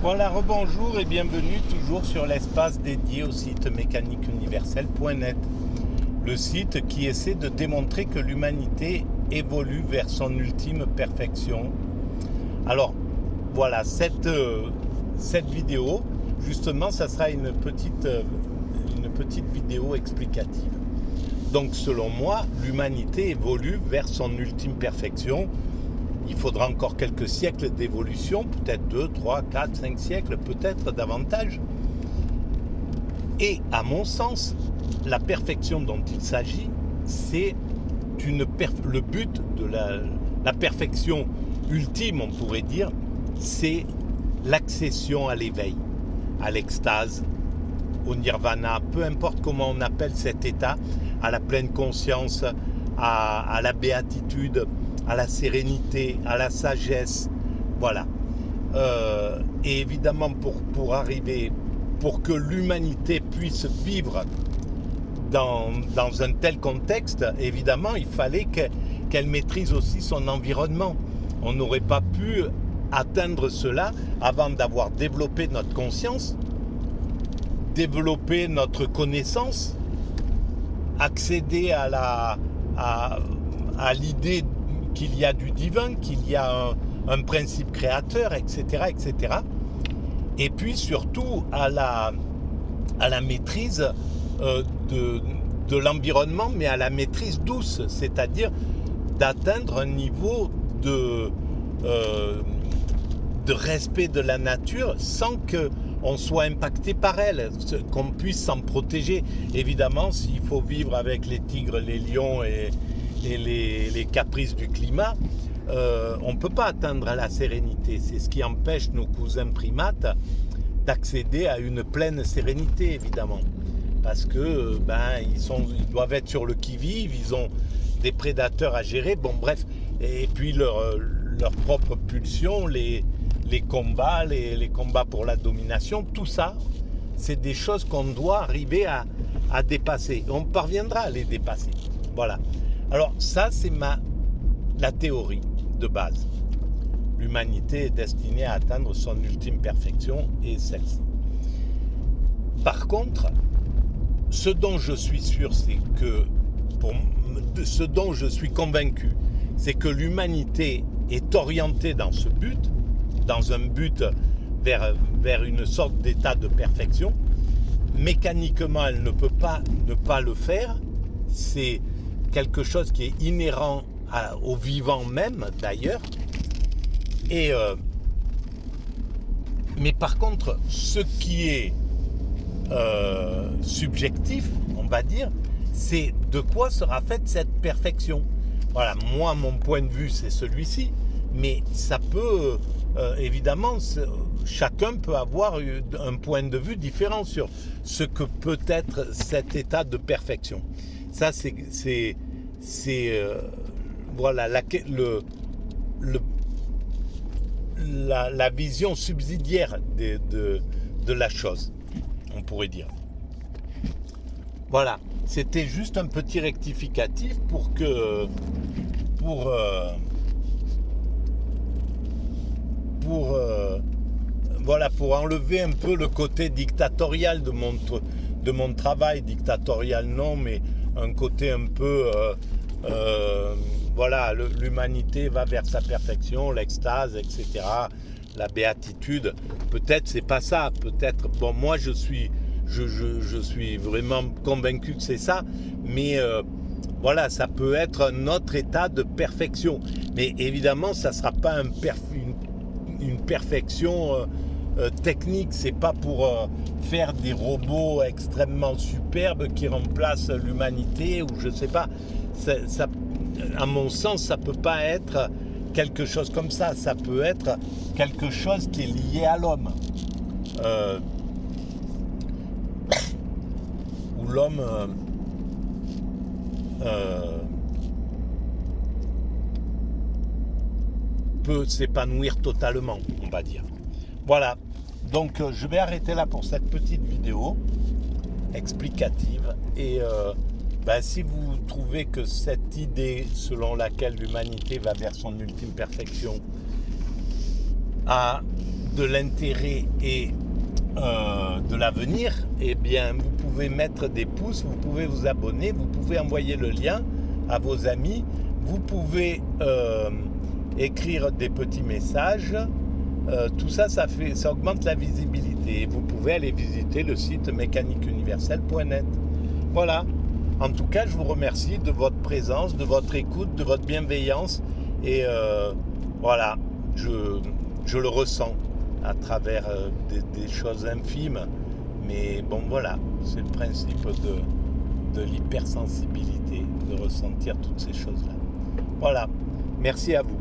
Voilà, rebonjour et bienvenue toujours sur l'espace dédié au site mécaniqueuniverselle.net, le site qui essaie de démontrer que l'humanité évolue vers son ultime perfection. Alors, voilà, cette vidéo, justement, ça sera une petite vidéo explicative. Donc, selon moi, l'humanité évolue vers son ultime perfection. Il faudra encore quelques siècles d'évolution, peut-être 2, 3, 4, 5 siècles, peut-être davantage. Et à mon sens, la perfection dont il s'agit, c'est le but de la perfection ultime, on pourrait dire, c'est l'accession à l'éveil, à l'extase, au nirvana, peu importe comment on appelle cet état, à la pleine conscience, à la béatitude, à la sérénité, à la sagesse, voilà. Et évidemment, pour que l'humanité puisse vivre dans un tel contexte, évidemment, il fallait qu'elle maîtrise aussi son environnement. On n'aurait pas pu atteindre cela avant d'avoir développé notre conscience, développé notre connaissance, accéder à l'idée qu'il y a du divin, qu'il y a un principe créateur, etc., etc. Et puis surtout à la maîtrise de l'environnement, mais à la maîtrise douce, c'est-à-dire d'atteindre un niveau de respect de la nature sans qu'on soit impacté par elle, qu'on puisse s'en protéger. Évidemment, s'il faut vivre avec les tigres, les lions et les caprices du climat, on ne peut pas atteindre la sérénité. C'est ce qui empêche nos cousins primates d'accéder à une pleine sérénité, évidemment. Parce que ils doivent être sur le qui-vive, ils ont des prédateurs à gérer, bon bref, et puis leur propre pulsion, les combats, les combats pour la domination, tout ça, c'est des choses qu'on doit arriver à dépasser. On parviendra à les dépasser. Voilà. Alors ça, c'est la théorie de base. L'humanité est destinée à atteindre son ultime perfection et celle-ci. Par contre, ce dont je suis sûr, ce dont je suis convaincu, c'est que l'humanité est orientée dans ce but, dans un but vers une sorte d'état de perfection. Mécaniquement, elle ne peut pas ne pas le faire. C'est quelque chose qui est inhérent au vivant même, d'ailleurs. Mais par contre, ce qui est subjectif, on va dire, c'est de quoi sera faite cette perfection. Voilà, moi, mon point de vue, c'est celui-ci, mais ça peut, évidemment, chacun peut avoir un point de vue différent sur ce que peut être cet état de perfection. Ça, c'est voilà, la vision subsidiaire de la chose, on pourrait dire. Voilà, c'était juste un petit rectificatif pour enlever un peu le côté dictatorial de mon travail, dictatorial non, mais un côté un peu l'humanité va vers sa perfection, l'extase, etc., la béatitude. Peut-être c'est pas ça, peut-être, bon, moi je suis vraiment convaincu que c'est ça, mais voilà, ça peut être un autre état de perfection, mais évidemment ça sera pas une perfection technique, c'est pas pour faire des robots extrêmement superbes qui remplacent l'humanité, ou je sais pas, ça, à mon sens, ça peut pas être quelque chose comme ça, ça peut être quelque chose qui est lié à l'homme, où l'homme peut s'épanouir totalement, on va dire. Voilà, donc je vais arrêter là pour cette petite vidéo explicative, et si vous trouvez que cette idée selon laquelle l'humanité va vers son ultime perfection a de l'intérêt et de l'avenir, eh bien, vous pouvez mettre des pouces, vous pouvez vous abonner, vous pouvez envoyer le lien à vos amis, vous pouvez écrire des petits messages. Tout ça, ça augmente la visibilité. Et vous pouvez aller visiter le site mécaniqueuniverselle.net. Voilà. En tout cas, je vous remercie de votre présence, de votre écoute, de votre bienveillance. Et voilà, je le ressens à travers des choses infimes. Mais bon, voilà, c'est le principe de l'hypersensibilité, de ressentir toutes ces choses-là. Voilà, merci à vous.